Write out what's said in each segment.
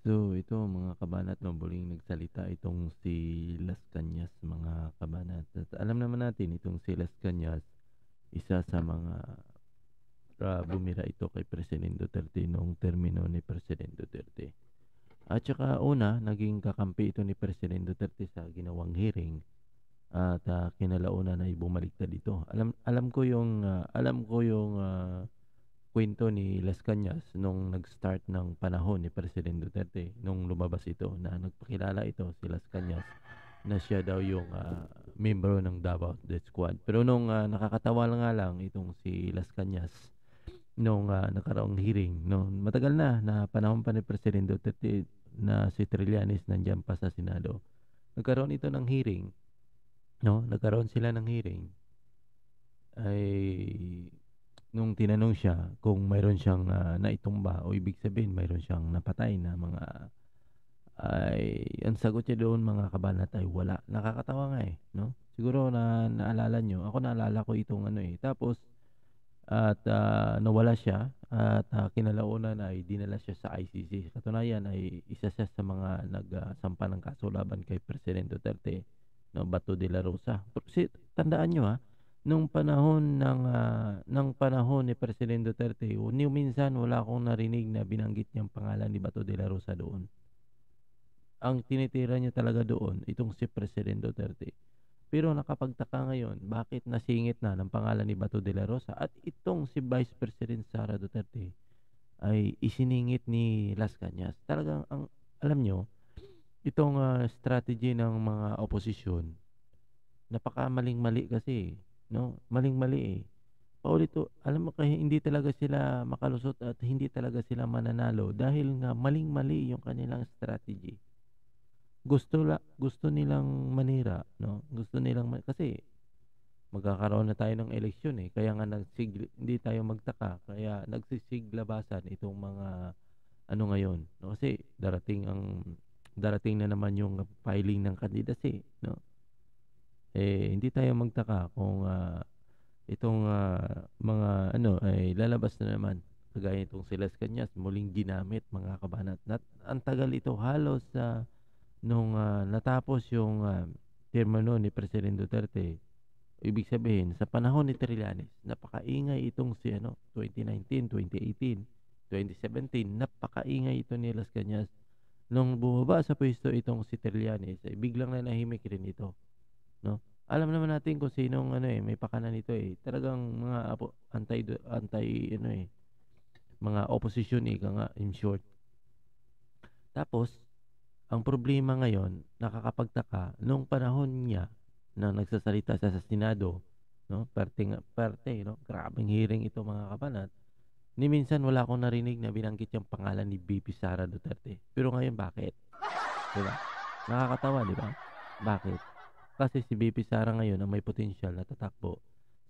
So ito mga kabanat 'no, muling nagsalita itong si Las Cañas mga kabanat at alam naman natin itong si Las Cañas, isa sa mga, bumira ito kay Presidente Duterte noong termino ni Presidente Duterte. At saka una, naging kakampi ito ni Presidente Duterte sa ginawang hearing at, kinalaunan ay bumaliktad ito. Alam alam ko yung, kuwento ni Las Cañas nung nag-start ng panahon ni Presidente Duterte nung lumabas ito na nagpakilala ito si Las Cañas na siya daw yung, miyembro ng Davao Death Squad. Pero nung, nakakatawa nga lang itong si Las Cañas nung, nakaraang hearing 'no, matagal na panahon pa ni Presidente Duterte na si Trillanes nandiyan pa sa Senado. Nagkaroon ito ng hearing 'no, nagkaroon sila ng hearing ay nung tinanong siya kung mayroon siyang, naitumba o ibig sabihin mayroon siyang napatay na mga ay ang sagot niya doon mga kabanat ay wala. Nakakatawa nga, eh, 'no? Siguro naalala niyo, ako naalala ko itong ano, eh, tapos at, nawala siya at, kinalaunan ay dinala siya sa ICC. Katunayan ay isa siya sa mga sampa ng kaso laban kay Presidente Duterte, 'no, Bato de la Rosa. Tandaan niyo, nung panahon ni Presidente Duterte, ni minsan wala akong narinig na binanggit niyang pangalan ni Bato de la Rosa doon. Ang tinitira niya talaga doon itong si Presidente Duterte. Pero nakapagtaka ngayon bakit nasingit na ng pangalan ni Bato de la Rosa at itong si Vice President Sara Duterte ay isiningit ni Las Cañas. Talagang alam niyo, itong, strategy ng mga oposisyon, napakamaling-mali kasi, 'no? Maling-mali, eh. Alam mo kaya hindi talaga sila makalusot at hindi talaga sila mananalo dahil nga maling-mali yung kanilang strategy. Gusto nilang manira, 'no? Gusto nilang kasi magkakaroon na tayo ng eleksyon, eh, kaya nga hindi tayo magtaka kaya nagsisiglabasan itong mga ano ngayon, 'no? Kasi darating na naman yung filing ng candidacy, 'no? Eh, hindi tayo magtaka kung, itong, mga ano ay lalabas na naman kagaya nitong si Las Cañas muling ginamit mga kabanat ang tagal ito halos, nung, natapos yung, termino ni Presidente Duterte. Ibig sabihin sa panahon ni Trillanes napakaingay itong si ano 2019, 2018, 2017 napakaingay ito ni Las Cañas. Nung bumaba sa puwesto itong si Trillanes ay biglang nanahimik rin ito, 'no? Alam naman natin kung sinong ano, may pakana nito, eh, talagang mga anti ano, mga opposition ika nga in short. Tapos ang problema ngayon nakakapagtaka nung panahon niya na nagsasalita siya sa Senado, 'no, parte 'no, grabeng hearing ito mga kabanat. Ni minsan wala akong narinig na binanggit yung pangalan ni VP Sara Duterte. Pero ngayon bakit, 'di ba? Nakakatawa 'di ba? Bakit? Kasi si VP Sara ngayon ang may potensyal na tatakbo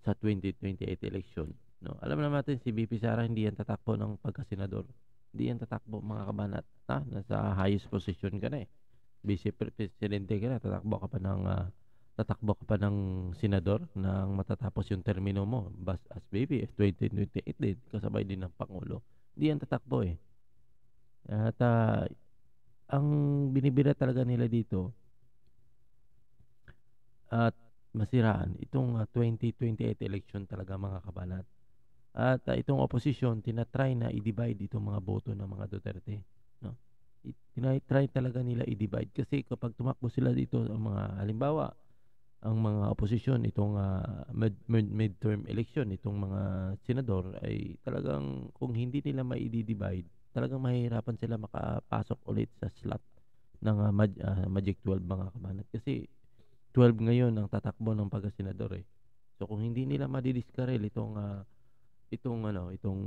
sa 2028 election, 'no. Alam naman natin si VP Sara hindi yan tatakbo ng pagkasenador. Hindi yan tatakbo mga kabanat, nasa highest position ka na, eh. Presidente ka na tatakbo ka pa ng senador nang matatapos yung termino mo as VP, 2028 din kasabay din ng pangulo. Hindi yan tatakbo, eh. At, ang binibira talaga nila dito at masiraan itong, 2028 election talaga mga kabanat. At, itong opposition tina-try na i-divide itong mga boto ng mga Duterte, 'no. Tina-try talaga nila i-divide kasi kapag tumakbo sila dito ang mga halimbawa, ang mga oposisyon itong, midterm election itong mga senador ay talagang kung hindi nila maidi-divide, talagang mahihirapan sila makapasok ulit sa slot ng, Magic 12 mga kabanat. Kasi 12 ngayon ang tatakbo ng pagkasenador, eh. So, kung hindi nila madidiskarel itong ano, itong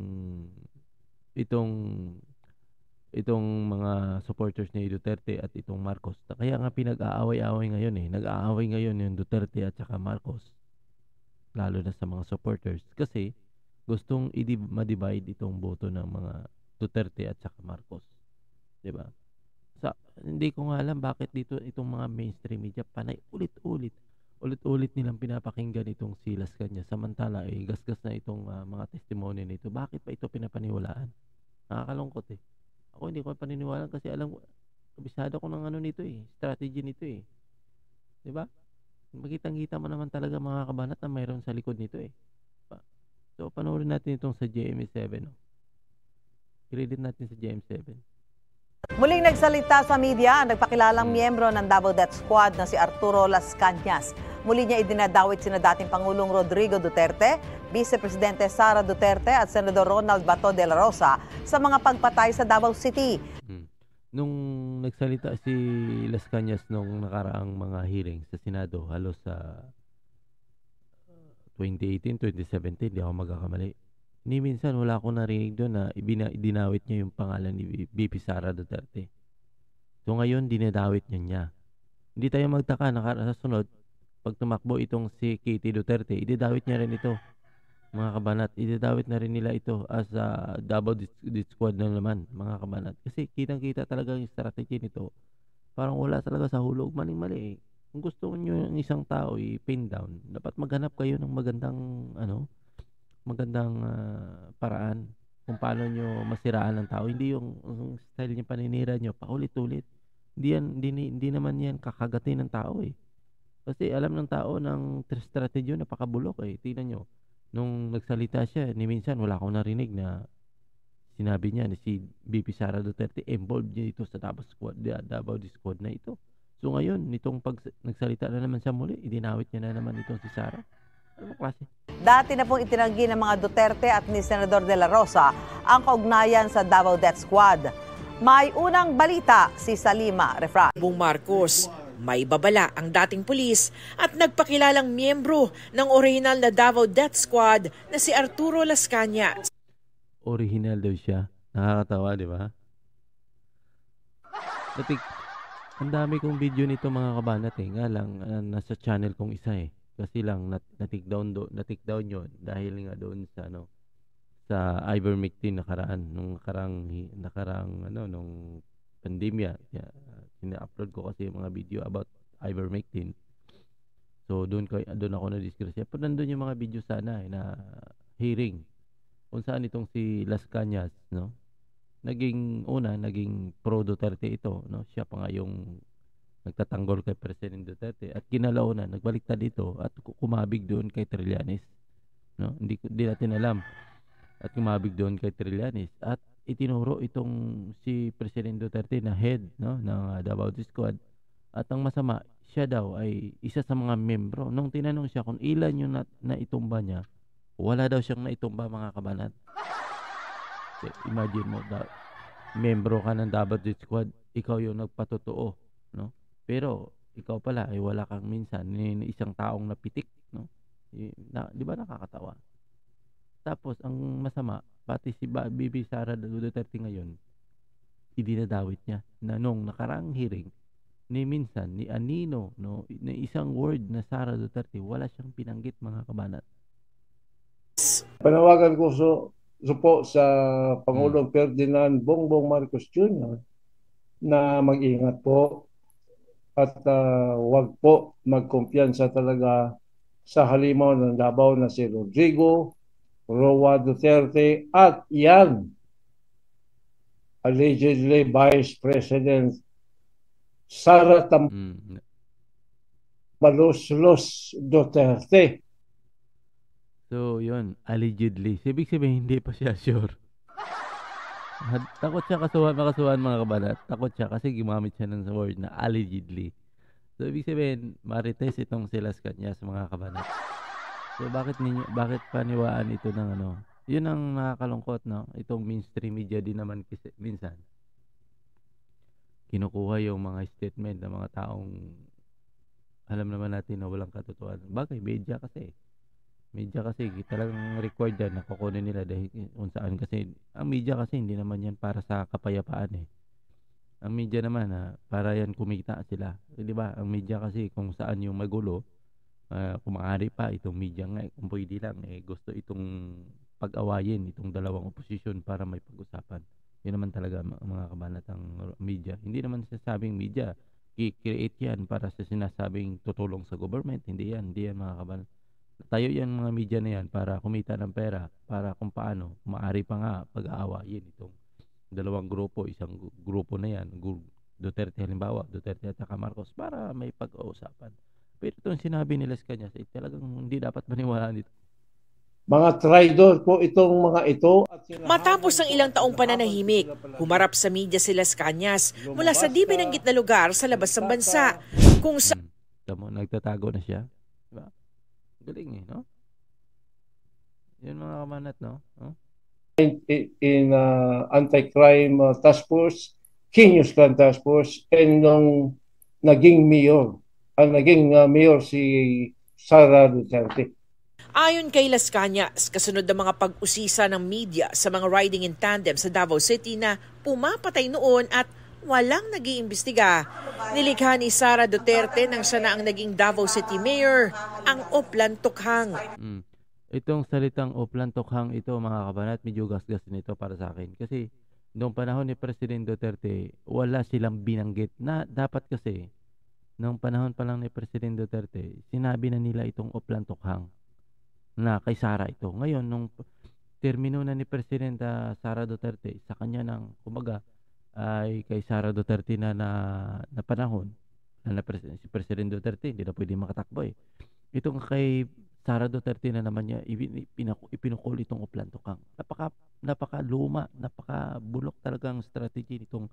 itong mga supporters ni Duterte at itong Marcos. Kaya nga pinag-aaway-away ngayon, eh. Nag-aaway ngayon yung Duterte at saka Marcos, lalo na sa mga supporters. Kasi gustong ma-divide itong boto ng mga Duterte at saka Marcos, 'di ba? Hindi ko nga alam bakit dito itong mga mainstream media panay ulit-ulit nilang pinapakinggan itong si Las Cañas samantala, gasgas na itong, mga testimonya nito. Bakit pa ito pinapaniwalaan? Nakakalungkot, eh. Ako hindi ko paniniwalaan kasi alam ko kabisado ko ng ano nito, strategy nito, 'di ba? Makitang-kita mo naman talaga mga kabanat na mayroon sa likod nito, pa so panoorin natin itong sa GMA7, i-credit natin sa GM7. Muling nagsalita sa media ang nagpakilalang miyembro ng Davao Death Squad na si Arturo Las Cañas. Muli niya idinadawit sina dating Pangulong Rodrigo Duterte, Vice Presidente Sara Duterte at Senador Ronald Bato de la Rosa sa mga pagpatay sa Davao City. Nung nagsalita si Las Cañas nung nakaraang mga hearing sa Senado, halos sa 2018, 2017, di ako magkakamali. Ni minsan wala akong narinig doon na idinawit niya yung pangalan ni VP Sara Duterte. So ngayon, dinadawit niya. Hindi tayo magtaka na sa sunod, pag tumakbo itong si Kitty Duterte, ididawit niya rin ito. Mga kabanat, ididawit na rin nila ito as Davao Death Squad na naman, mga kabanat. Kasi kitang-kita talaga yung strategy nito. Parang wala talaga sa hulog, maling-mali. Kung gusto niyo ng isang tao i-pin down, dapat maghanap kayo ng magandang paraan kung paano nyo masiraan ng tao. Hindi yung style niya paninira nyo, paulit-ulit. Hindi naman yan kakagatin ng tao Kasi alam ng tao ng strategy yun, napakabulok Tingnan nyo, nung nagsalita siya, ni minsan wala akong narinig na sinabi niya na si VP Sara Duterte involved niya ito sa Davao Squad na ito. So ngayon, nitong nagsalita na naman siya muli, idinawit niya na naman itong si Sara. Ano klase? Dati na pong itinanggi ng mga Duterte at ni Senador de la Rosa ang kaugnayan sa Davao Death Squad. May unang balita si Salima Refran. Bong Marcos, may babala ang dating pulis at nagpakilalang miyembro ng original na Davao Death Squad na si Arturo Las Cañas. Original daw siya. Nakakatawa, di ba? Ang dami kong video nito mga kabanat Nga lang, nasa channel kong isa Kasi lang na-take down yun dahil nga doon sa sa ivermectin nung pandemya. Sina-upload ko kasi yung mga video about ivermectin. So doon ako na-discuss. Pero nandun yung mga video sana na hearing kung saan itong si Las Cañas, naging pro Duterte ito, Siya pa nga yung nagtatanggol kay President Duterte at kinalaunan nagbaliktad dito at kumabig doon kay Trillanes, hindi natin alam, at kumabig doon kay Trillanes at itinuro itong si President Duterte na head ng Davao Death Squad. At ang masama, siya daw ay isa sa mga membro. Nung tinanong siya kung ilan yung naitumba niya, wala daw siyang naitumba, mga kabanat. So, imagine mo, membro ka ng Davao Death Squad, ikaw yung nagpatotoo, pero ikaw pala ay wala kang minsan isang taong napitik, di ba nakakatawa? Tapos ang masama, pati si VP Sara Duterte ngayon, idinadawit niya na nung nakaraang hearing, ni minsan ni Anino, na isang word na Sara Duterte, wala siyang pinanggit, mga kabanat. Panawagan ko po sa Pangulong Ferdinand Bongbong Marcos Jr. na mag-ingat po at wag po magkumpiyansa talaga sa halimaw ng Davao na si Rodrigo Roa Duterte at yan allegedly Vice President Sara Tambaloslos Duterte. So yun, allegedly. Ibig sabihin hindi pa siya sure. Takot siya makasuhan, mga kabanat. Takot siya kasi gumamit siya ng word na allegedly. So ibig sabihin, marites itong si Las Cañas, mga kabanat. So bakit paniwaan ito ng Yun ang nakakalungkot, Itong mainstream media din naman minsan kinukuha yung mga statement ng mga taong alam naman natin na walang katotohanan. Bagay, media kasi talagang required yan na kukunin nila dahil kung saan, kasi ang media kasi hindi naman yan para sa kapayapaan Ang media naman para yan kumita sila, di ba? Ang media kasi kung saan yung magulo, kung maaari pa itong media nga kung pwede lang gusto itong pag-awayin itong dalawang oposisyon para may pag-usapan. Yun naman talaga, mga kabanat, ang media. Hindi naman sinasabing media i-create yan para sa sinasabing tutulong sa government. Hindi yan mga kabanat. Tayo yan, mga media na yan, para kumita ng pera, para kung paano maaari pa nga pag-aawayin itong dalawang grupo, isang grupo na yan, Duterte halimbawa, Duterte at saka Marcos, para may pag-uusapan. Pero itong sinabi ni Las Cañas, talagang hindi dapat maniwalaan dito. Mga traidor po itong mga ito. At Matapos ang ilang taong pananahimik, humarap sa media si Las Cañas mula sa di binanggit na lugar sa labas ng bansa, kung sa Tamo, nagtatago na siya. Diba? Galing no? Yun mga kamanat, no? in anti-crime task force, Kinyos Clan Task Force, and nung naging mayor, ang naging mayor si Sara Duterte. Ayon kay Las Cañas, kasunod ng mga pag-usisa ng media sa mga riding in tandem sa Davao City na pumapatay noon at walang nag-iimbestiga, nilikha ni Sara Duterte nang siya na ang naging Davao City Mayor, ang Oplan Tokhang. Itong salitang Oplan Tokhang ito mga kabanat, medyo gasgas nito para sa akin. Kasi noong panahon ni Presidente Duterte, wala silang binanggit na dapat kasi noong panahon pa lang ni Presidente Duterte, sinabi na nila itong Oplan Tokhang na kay Sara ito. Ngayon, nung termino na ni Presidenta Sara Duterte, sa kanya ng kumaga ay kay Sara Duterte na panahon na si Presidente Duterte, hindi na pwede makatakbo eh. Itong kay Sara Duterte na naman niya, ipinukol itong Oplan Tokhang. Napaka luma, napaka bulok talagang strategy nitong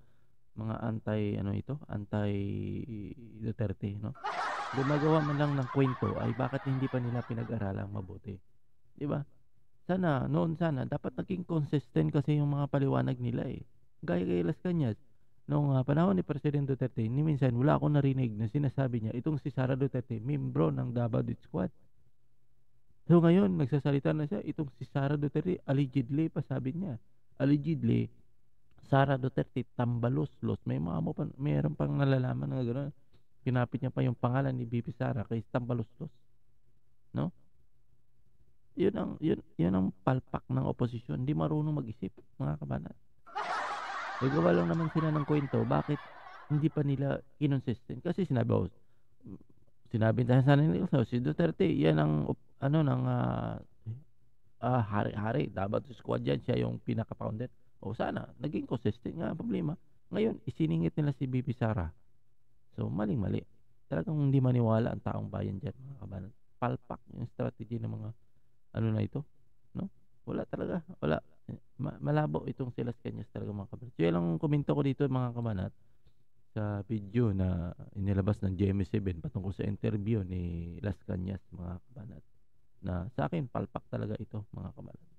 mga anti Duterte, no? Gumagawa man lang ng kwento ay bakit hindi pa nila pinag-aralang mabuti. 'Di ba? Sana dapat naging consistent kasi yung mga paliwanag nila eh. Gaya kay Las Cañas, noong panahon ni Presidente Duterte, ni minsan wala akong narinig na sinasabi niya itong si Sara Duterte, membro ng Davao Death Squad. So ngayon, nagsasalita na siya, itong si Sara Duterte, allegedly pa sabi niya. Allegedly, Sara Duterte, tambalos-los. Mayroon pang nalalaman na gano'n. Kinapit niya pa yung pangalan ni BP Sara kay tambalos-los. No? Yun ang palpak ng oposisyon. Hindi marunong mag-isip, mga kabanat. Nagawa lang naman sila ng kwento, bakit hindi pa nila kinonsistent? Kasi sinabi nila si Duterte, yan ang hari-hari, dapat squad yan, siya yung pinaka-founder. O sana, naging consistent nga ang problema. Ngayon, isiningit nila si BP Sara. So, maling-mali. Talagang hindi maniwala ang taong bayan dyan, mga kabanan. Palpak yung strategy ng mga na ito. No? Wala talaga. Wala. Malabo itong si Las Cañas talaga, mga kabanan. So, yan lang komento ko dito, mga kabanat, sa video na inilabas ng GMA7 patungkol sa interview ni Las Cañas, mga kabanat. Na sa akin, palpak talaga ito, mga kabanat.